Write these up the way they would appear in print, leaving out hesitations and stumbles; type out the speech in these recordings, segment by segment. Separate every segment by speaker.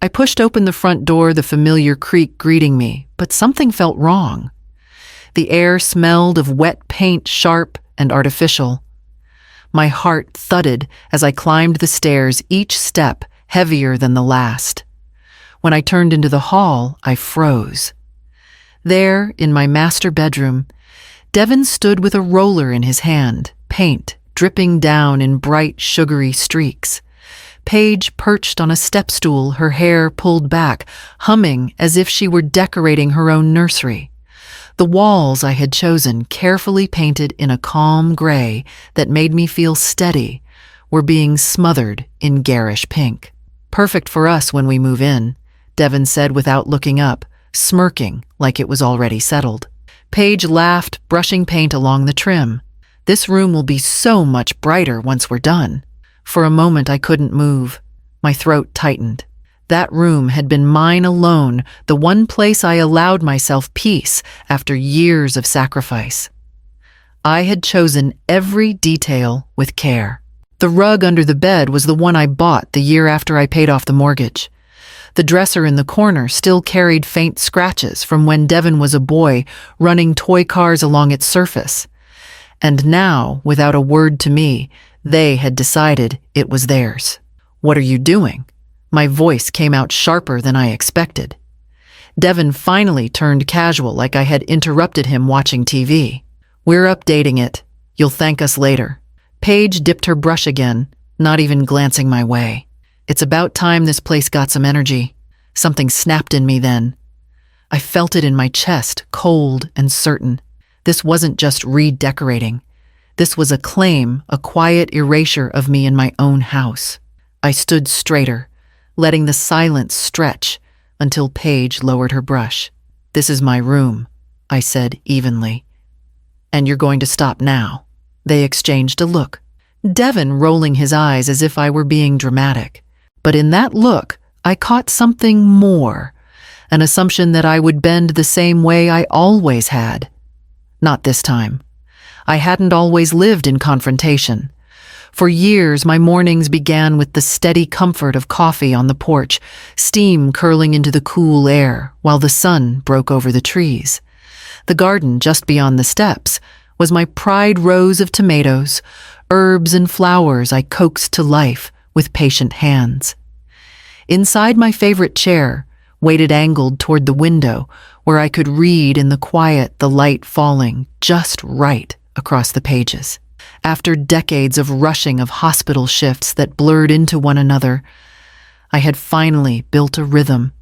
Speaker 1: I pushed open the front door, the familiar creak greeting me, but something felt wrong. The air smelled of wet paint, sharp and artificial. My heart thudded as I climbed the stairs, each step heavier than the last. When I turned into the hall, I froze. There, in my master bedroom, Devin stood with a roller in his hand, paint dripping down in bright, sugary streaks. Paige perched on a step stool, her hair pulled back, humming as if she were decorating her own nursery. The walls I had chosen, carefully painted in a calm gray that made me feel steady, were being smothered in garish pink. "Perfect for us when we move in," Devin said without looking up, smirking like it was already settled. Paige laughed, brushing paint along the trim. "This room will be so much brighter once we're done." For a moment I couldn't move. My throat tightened. That room had been mine alone, the one place I allowed myself peace after years of sacrifice. I had chosen every detail with care. The rug under the bed was the one I bought the year after I paid off the mortgage. The dresser in the corner still carried faint scratches from when Devin was a boy, running toy cars along its surface. And now, without a word to me, they had decided it was theirs. "What are you doing?" My voice came out sharper than I expected. Devin finally turned casual, like I had interrupted him watching TV. "We're updating it. You'll thank us later." Paige dipped her brush again, not even glancing my way. It's about time this place got some energy. Something snapped in me then. I felt it in my chest, cold and certain. This wasn't just redecorating. This was a claim, a quiet erasure of me in my own house. I stood straighter, letting the silence stretch until Paige lowered her brush. "This is my room," I said evenly. "And you're going to stop now." They exchanged a look, Devin rolling his eyes as if I were being dramatic. But in that look, I caught something more, an assumption that I would bend the same way I always had. Not this time. I hadn't always lived in confrontation. For years, my mornings began with the steady comfort of coffee on the porch, steam curling into the cool air while the sun broke over the trees. The garden just beyond the steps was my pride rows of tomatoes, herbs and flowers I coaxed to life with patient hands. Inside my favorite chair, weighted angled toward the window, where I could read in the quiet, the light falling just right across the pages. After decades of rushing of hospital shifts that blurred into one another, I had finally built a rhythm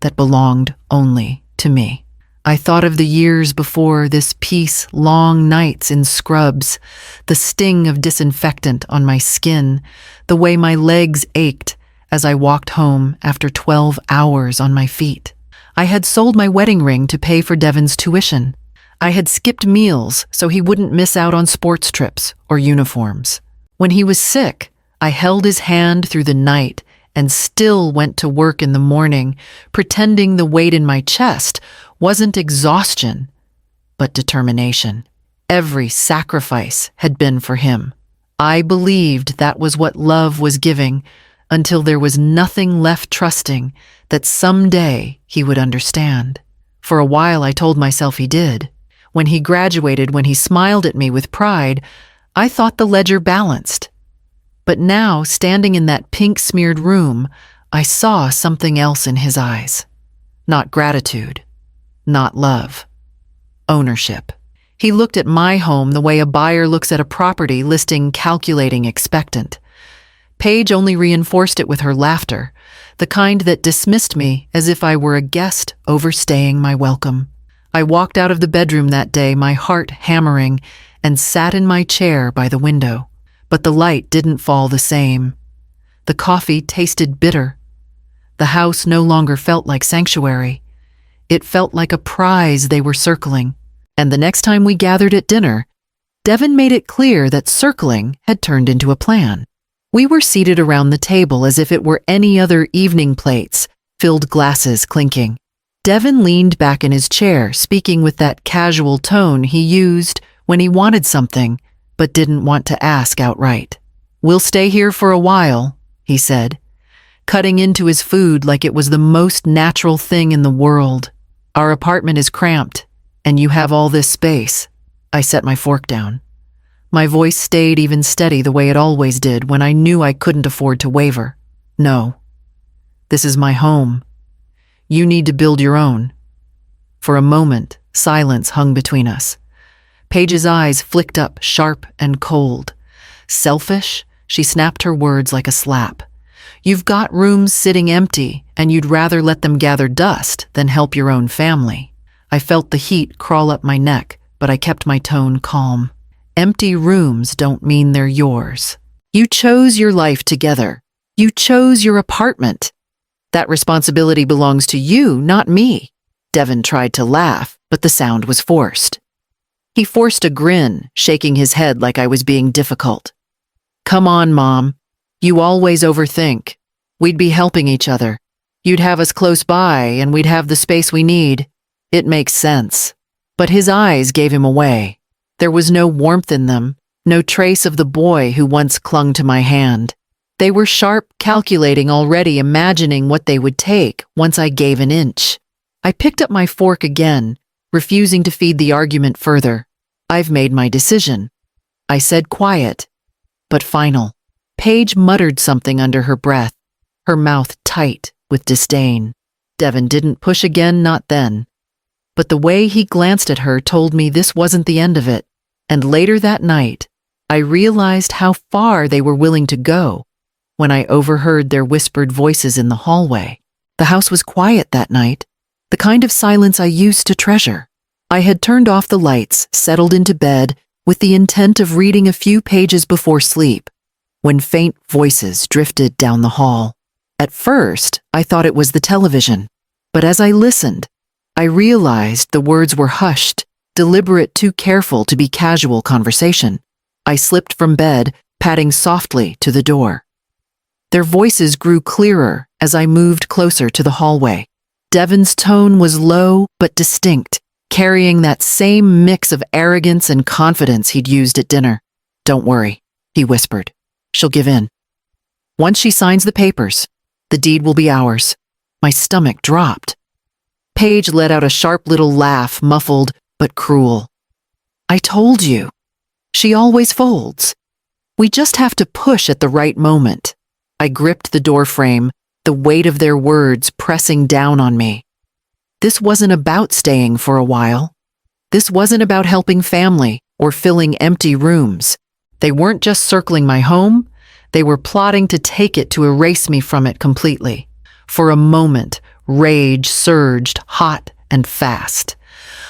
Speaker 1: that belonged only to me. I thought of the years before, this peace, long nights in scrubs, the sting of disinfectant on my skin, the way my legs ached as I walked home after 12 hours on my feet. I had sold my wedding ring to pay for Devin's tuition. I had skipped meals so he wouldn't miss out on sports trips or uniforms. When he was sick, I held his hand through the night and still went to work in the morning, pretending the weight in my chest wasn't exhaustion, but determination. Every sacrifice had been for him. I believed that was what love was giving, until there was nothing left trusting that someday he would understand. For a while I told myself he did. When he graduated, when he smiled at me with pride, I thought the ledger balanced. But now, standing in that pink-smeared room, I saw something else in his eyes. Not gratitude, not love, ownership. He looked at my home the way a buyer looks at a property listing, calculating, expectant. Paige only reinforced it with her laughter, the kind that dismissed me as if I were a guest overstaying my welcome. I walked out of the bedroom that day, my heart hammering, and sat in my chair by the window. But the light didn't fall the same. The coffee tasted bitter. The house no longer felt like sanctuary. It felt like a prize they were circling. And the next time we gathered at dinner, Devin made it clear that circling had turned into a plan. We were seated around the table as if it were any other evening, plates, filled glasses clinking. Devin leaned back in his chair, speaking with that casual tone he used when he wanted something but didn't want to ask outright. "We'll stay here for a while," he said, cutting into his food like it was the most natural thing in the world. Our apartment is cramped, and you have all this space. I set my fork down. My voice stayed even steady the way it always did when I knew I couldn't afford to waver. No. This is my home. You need to build your own. For a moment, silence hung between us. Paige's eyes flicked up, sharp and cold. Selfish? She snapped her words like a slap. You've got rooms sitting empty, and you'd rather let them gather dust than help your own family. I felt the heat crawl up my neck, but I kept my tone calm. Empty rooms don't mean they're yours. You chose your life together. You chose your apartment. That responsibility belongs to you, not me. Devin tried to laugh, but the sound was forced. He forced a grin, shaking his head like I was being difficult. Come on, Mom. You always overthink. We'd be helping each other. You'd have us close by, and we'd have the space we need. It makes sense. But his eyes gave him away. There was no warmth in them, no trace of the boy who once clung to my hand. They were sharp, calculating, already imagining what they would take once I gave an inch. I picked up my fork again, refusing to feed the argument further. I've made my decision. I said quiet, but final. Paige muttered something under her breath, her mouth tight with disdain. Devin didn't push again, not then. But the way he glanced at her told me this wasn't the end of it. And later that night, I realized how far they were willing to go when I overheard their whispered voices in the hallway. The house was quiet that night, the kind of silence I used to treasure. I had turned off the lights, settled into bed, with the intent of reading a few pages before sleep, when faint voices drifted down the hall. At first, I thought it was the television, but as I listened, I realized the words were hushed, deliberate, too careful to be casual conversation. I slipped from bed, padding softly to the door. Their voices grew clearer as I moved closer to the hallway. Devin's tone was low but distinct, carrying that same mix of arrogance and confidence he'd used at dinner. Don't worry, he whispered. She'll give in. Once she signs the papers, the deed will be ours. My stomach dropped. Paige let out a sharp little laugh, muffled but cruel. I told you. She always folds. We just have to push at the right moment. I gripped the doorframe, the weight of their words pressing down on me. This wasn't about staying for a while. This wasn't about helping family or filling empty rooms. They weren't just circling my home, they were plotting to take it to erase me from it completely. For a moment, rage surged hot and fast.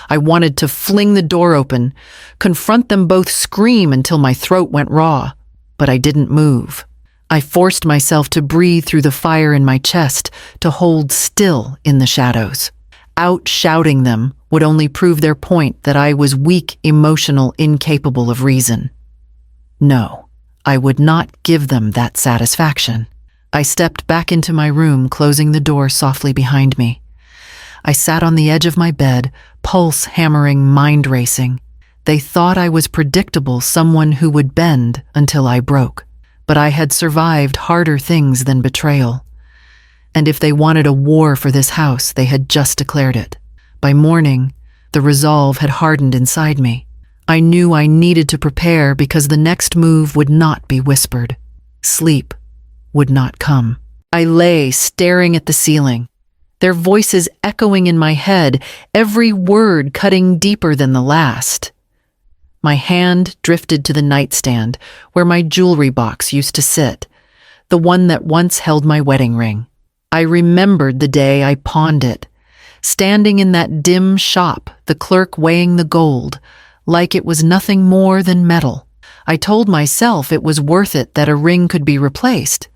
Speaker 1: I wanted to fling the door open, confront them both, scream until my throat went raw, but I didn't move. I forced myself to breathe through the fire in my chest, to hold still in the shadows. Out-shouting them would only prove their point that I was weak, emotional, incapable of reason. No, I would not give them that satisfaction. I stepped back into my room, closing the door softly behind me. I sat on the edge of my bed, pulse hammering, mind racing. They thought I was predictable, someone who would bend until I broke. But I had survived harder things than betrayal. And if they wanted a war for this house, they had just declared it. By morning, the resolve had hardened inside me. I knew I needed to prepare because the next move would not be whispered. Sleep would not come. I lay staring at the ceiling, their voices echoing in my head, every word cutting deeper than the last. My hand drifted to the nightstand where my jewelry box used to sit, the one that once held my wedding ring. I remembered the day I pawned it, standing in that dim shop, the clerk weighing the gold, like it was nothing more than metal. I told myself it was worth it, that a ring could be replaced,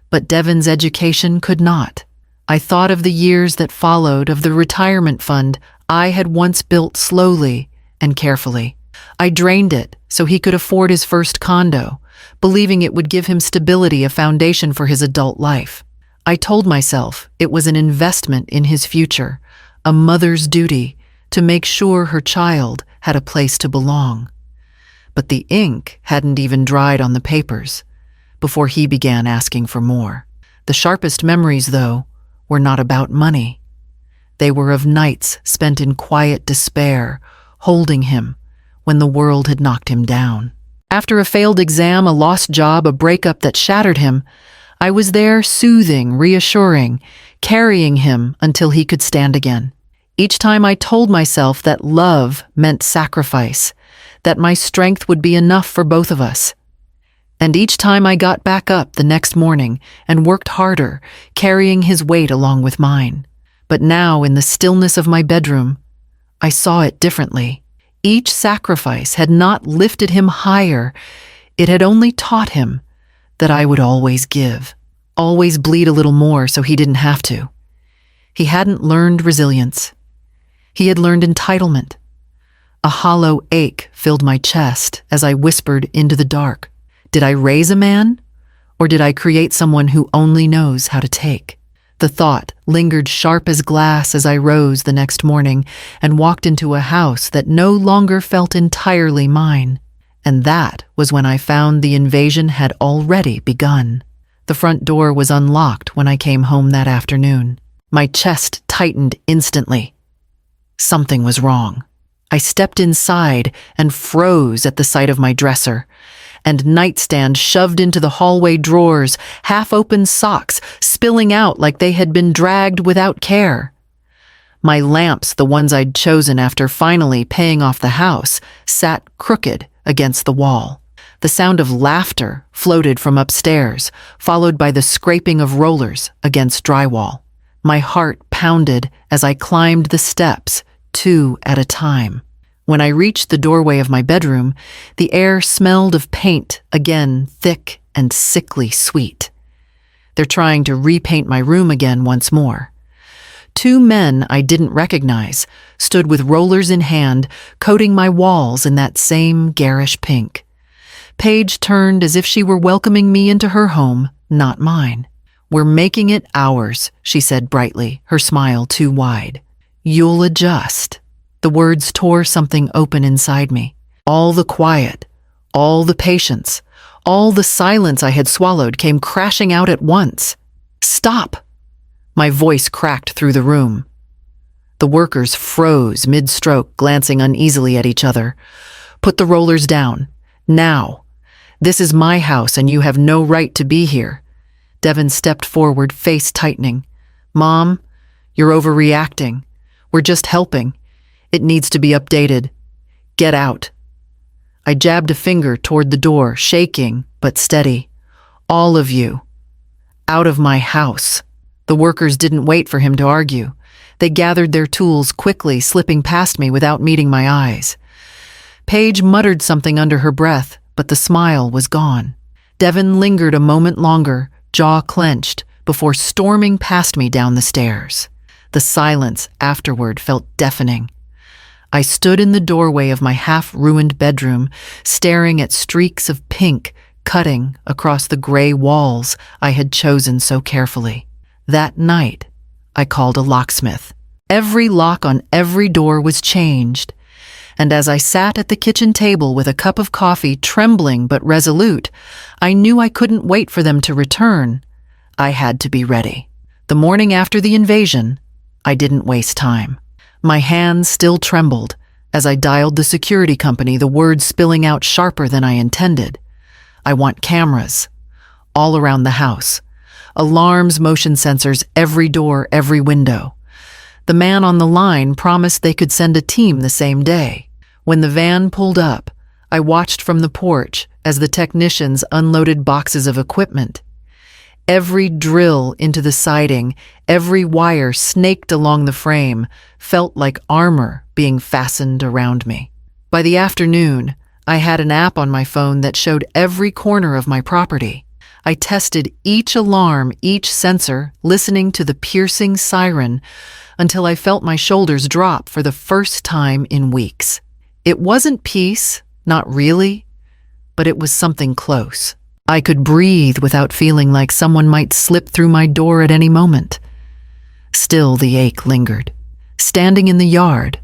Speaker 1: but Devin's education could not. I thought of the years that followed, of the retirement fund I had once built slowly and carefully. I drained it so he could afford his first condo, believing it would give him stability, a foundation for his adult life. I told myself it was an investment in his future, a mother's duty to make sure her child had a place to belong. But the ink hadn't even dried on the papers before he began asking for more. The sharpest memories, though, were not about money. They were of nights spent in quiet despair, holding him when the world had knocked him down. After a failed exam, a lost job, a breakup that shattered him, I was there soothing, reassuring, carrying him until he could stand again. Each time I told myself that love meant sacrifice, that my strength would be enough for both of us. And each time I got back up the next morning and worked harder, carrying his weight along with mine. But now, in the stillness of my bedroom, I saw it differently. Each sacrifice had not lifted him higher, it had only taught him that I would always give, always bleed a little more so he didn't have to. He hadn't learned resilience. He had learned entitlement. A hollow ache filled my chest as I whispered into the dark. Did I raise a man, or did I create someone who only knows how to take? The thought lingered sharp as glass as I rose the next morning and walked into a house that no longer felt entirely mine. And that was when I found the invasion had already begun. The front door was unlocked when I came home that afternoon. My chest tightened instantly. Something was wrong. I stepped inside and froze at the sight of my dresser and nightstand shoved into the hallway drawers, half-open socks spilling out like they had been dragged without care. My lamps, the ones I'd chosen after finally paying off the house, sat crooked against the wall. The sound of laughter floated from upstairs, followed by the scraping of rollers against drywall. My heart pounded as I climbed the steps, 2 at a time. When I reached the doorway of my bedroom, the air smelled of paint, again thick and sickly sweet. They're trying to repaint my room again once more. 2 men I didn't recognize stood with rollers in hand, coating my walls in that same garish pink. Paige turned as if she were welcoming me into her home, not mine. "We're making it ours," she said brightly, her smile too wide. "You'll adjust." The words tore something open inside me. All the quiet, all the patience, all the silence I had swallowed came crashing out at once. "Stop!" My voice cracked through the room. The workers froze mid-stroke, glancing uneasily at each other. "Put the rollers down. Now. This is my house and you have no right to be here." Devin stepped forward, face tightening. "Mom, you're overreacting. We're just helping. It needs to be updated. Get out." I jabbed a finger toward the door, shaking but steady. "All of you. Out of my house." The workers didn't wait for him to argue. They gathered their tools quickly, slipping past me without meeting my eyes. Paige muttered something under her breath, but the smile was gone. Devin lingered a moment longer, jaw clenched, before storming past me down the stairs. The silence afterward felt deafening. I stood in the doorway of my half-ruined bedroom, staring at streaks of pink cutting across the gray walls I had chosen so carefully. That night, I called a locksmith. Every lock on every door was changed, and as I sat at the kitchen table with a cup of coffee, trembling but resolute, I knew I couldn't wait for them to return. I had to be ready. The morning after the invasion, I didn't waste time. My hands still trembled as I dialed the security company, the words spilling out sharper than I intended. "I want cameras. All around the house. Alarms, motion sensors, every door, every window." The man on the line promised they could send a team the same day. When the van pulled up, I watched from the porch as the technicians unloaded boxes of equipment. Every drill into the siding, every wire snaked along the frame, felt like armor being fastened around me. By the afternoon, I had an app on my phone that showed every corner of my property. I tested each alarm, each sensor, listening to the piercing siren until I felt my shoulders drop for the first time in weeks. It wasn't peace, not really, but it was something close. I could breathe without feeling like someone might slip through my door at any moment. Still, the ache lingered. Standing in the yard,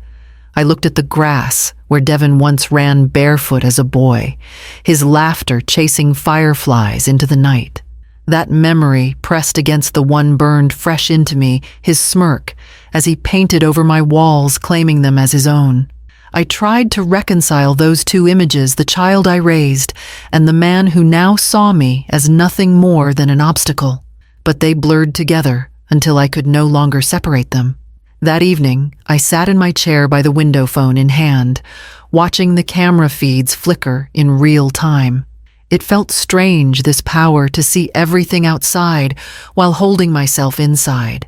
Speaker 1: I looked at the grass where Devin once ran barefoot as a boy, his laughter chasing fireflies into the night. That memory pressed against the one burned fresh into me, his smirk, as he painted over my walls, claiming them as his own. I tried to reconcile those two images, the child I raised and the man who now saw me as nothing more than an obstacle. But they blurred together until I could no longer separate them. That evening, I sat in my chair by the window phone in hand, watching the camera feeds flicker in real time. It felt strange, this power to see everything outside while holding myself inside.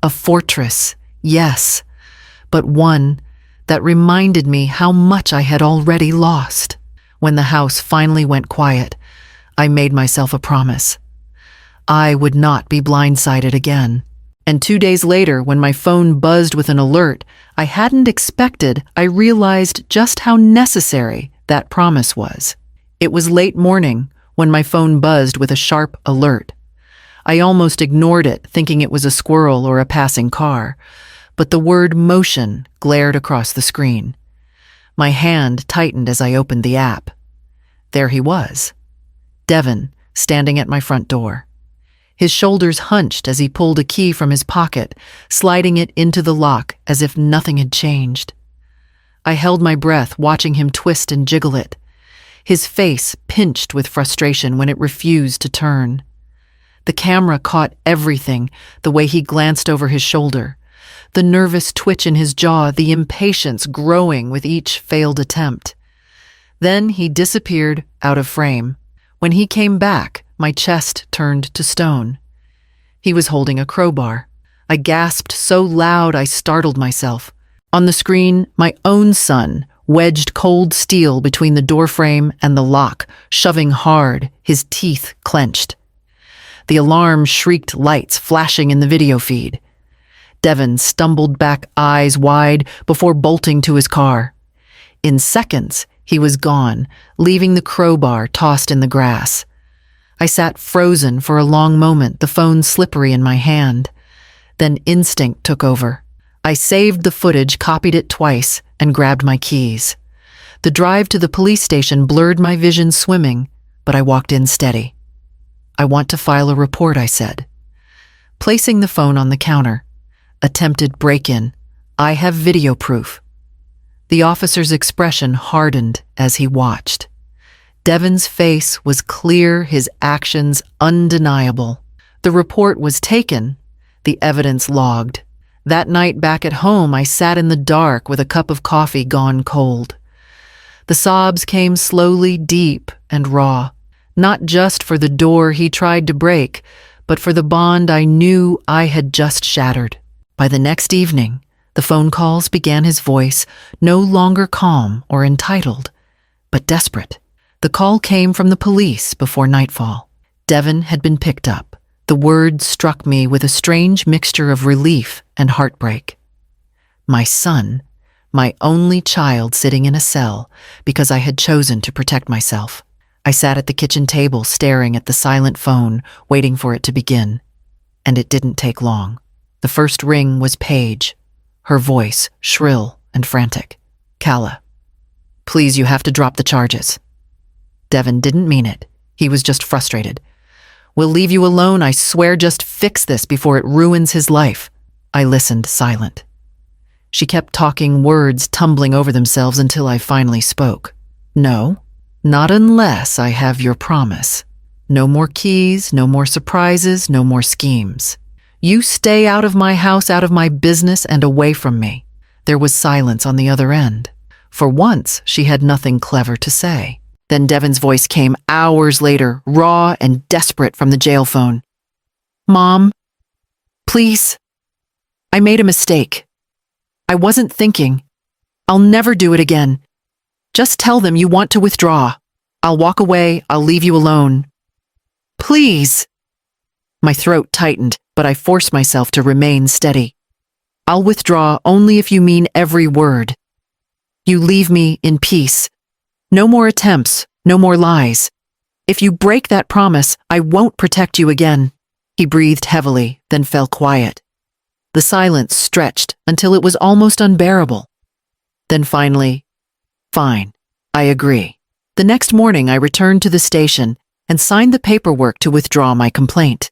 Speaker 1: A fortress, yes, but one that reminded me how much I had already lost. When the house finally went quiet, I made myself a promise. I would not be blindsided again. And 2 days later, when my phone buzzed with an alert I hadn't expected, I realized just how necessary that promise was. It was late morning when my phone buzzed with a sharp alert. I almost ignored it, thinking it was a squirrel or a passing car, but the word motion glared across the screen. My hand tightened as I opened the app. There he was, Devin, standing at my front door. His shoulders hunched as he pulled a key from his pocket, sliding it into the lock as if nothing had changed. I held my breath, watching him twist and jiggle it. His face pinched with frustration when it refused to turn. The camera caught everything, the way he glanced over his shoulder, the nervous twitch in his jaw, the impatience growing with each failed attempt. Then he disappeared out of frame. When he came back, my chest turned to stone. He was holding a crowbar. I gasped so loud I startled myself. On the screen, my own son wedged cold steel between the doorframe and the lock, shoving hard, his teeth clenched. The alarm shrieked, lights flashing in the video feed. Devin stumbled back, eyes wide, before bolting to his car. In seconds, he was gone, leaving the crowbar tossed in the grass. I sat frozen for a long moment, the phone slippery in my hand. Then instinct took over. I saved the footage, copied it twice, and grabbed my keys. The drive to the police station blurred my vision swimming, but I walked in steady. "I want to file a report," I said. Placing the phone on the counter. Attempted break-in. "I have video proof." The officer's expression hardened as he watched. Devin's face was clear, his actions undeniable. The report was taken, the evidence logged. That night back at home, I sat in the dark with a cup of coffee gone cold. The sobs came slowly, deep and raw, not just for the door he tried to break, but for the bond I knew I had just shattered. By the next evening, the phone calls began, his voice no longer calm or entitled, but desperate. The call came from the police before nightfall. Devin had been picked up. The word struck me with a strange mixture of relief and heartbreak. My son, my only child, sitting in a cell because I had chosen to protect myself. I sat at the kitchen table staring at the silent phone, waiting for it to begin. And it didn't take long. The first ring was Paige, her voice shrill and frantic. "Kala, please, you have to drop the charges." Devin didn't mean it. He was just frustrated. "We'll leave you alone, I swear. Just fix this before it ruins his life." I listened, silent. She kept talking, words tumbling over themselves until I finally spoke. "No, not unless I have your promise. No more keys, no more surprises, no more schemes. You stay out of my house, out of my business, and away from me." There was silence on the other end. For once, she had nothing clever to say. Then Devin's voice came hours later, raw and desperate from the jail phone. "Mom, please. I made a mistake. I wasn't thinking. I'll never do it again. Just tell them you want to withdraw. I'll walk away. I'll leave you alone. Please." My throat tightened, but I forced myself to remain steady. "I'll withdraw only if you mean every word. You leave me in peace. No more attempts, no more lies. If you break that promise, I won't protect you again." He breathed heavily, then fell quiet. The silence stretched until it was almost unbearable. Then finally, "Fine, I agree." The next morning I returned to the station, and signed the paperwork to withdraw my complaint.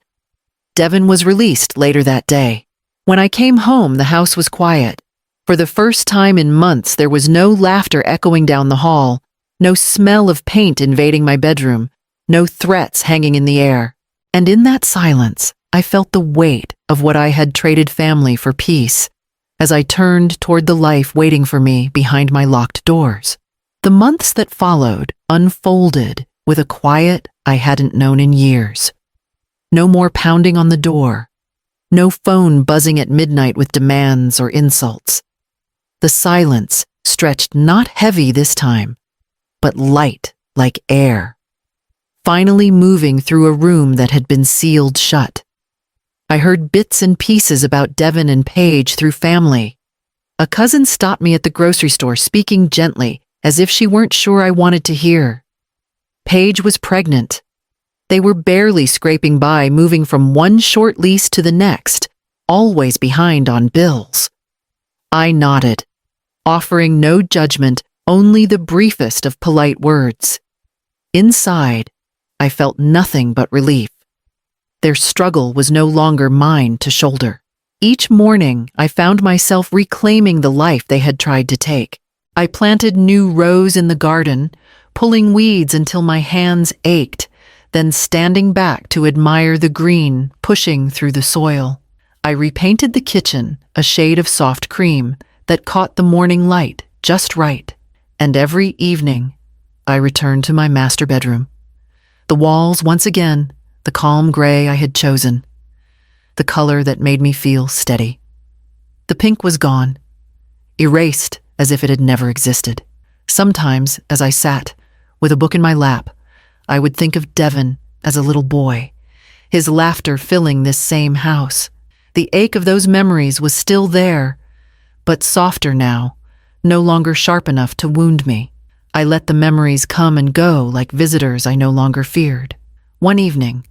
Speaker 1: Devin was released later that day. When I came home, the house was quiet. For the first time in months, there was no laughter echoing down the hall, no smell of paint invading my bedroom, no threats hanging in the air. And in that silence, I felt the weight of what I had traded family for peace as I turned toward the life waiting for me behind my locked doors. The months that followed unfolded with a quiet I hadn't known in years. No more pounding on the door. No phone buzzing at midnight with demands or insults. The silence stretched not heavy this time, but light like air, finally moving through a room that had been sealed shut. I heard bits and pieces about Devin and Paige through family. A cousin stopped me at the grocery store, speaking gently, as if she weren't sure I wanted to hear. Paige was pregnant. They were barely scraping by, moving from one short lease to the next, always behind on bills. I nodded, offering no judgment, only the briefest of polite words. Inside, I felt nothing but relief. Their struggle was no longer mine to shoulder. Each morning, I found myself reclaiming the life they had tried to take. I planted new rows in the garden, pulling weeds until my hands ached, then standing back to admire the green pushing through the soil. I repainted the kitchen a shade of soft cream that caught the morning light just right, and every evening, I returned to my master bedroom. The walls, once again, the calm gray I had chosen, the color that made me feel steady. The pink was gone, erased as if it had never existed. Sometimes, as I sat, with a book in my lap, I would think of Devin as a little boy, his laughter filling this same house. The ache of those memories was still there, but softer now, no longer sharp enough to wound me. I let the memories come and go like visitors I no longer feared. One evening,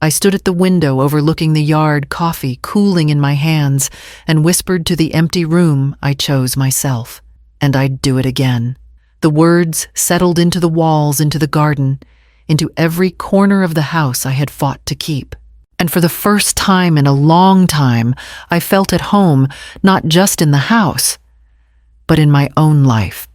Speaker 1: I stood at the window overlooking the yard, coffee cooling in my hands, and whispered to the empty room I chose myself. And I'd do it again. The words settled into the walls, into the garden, into every corner of the house I had fought to keep. And for the first time in a long time, I felt at home, not just in the house, but in my own life.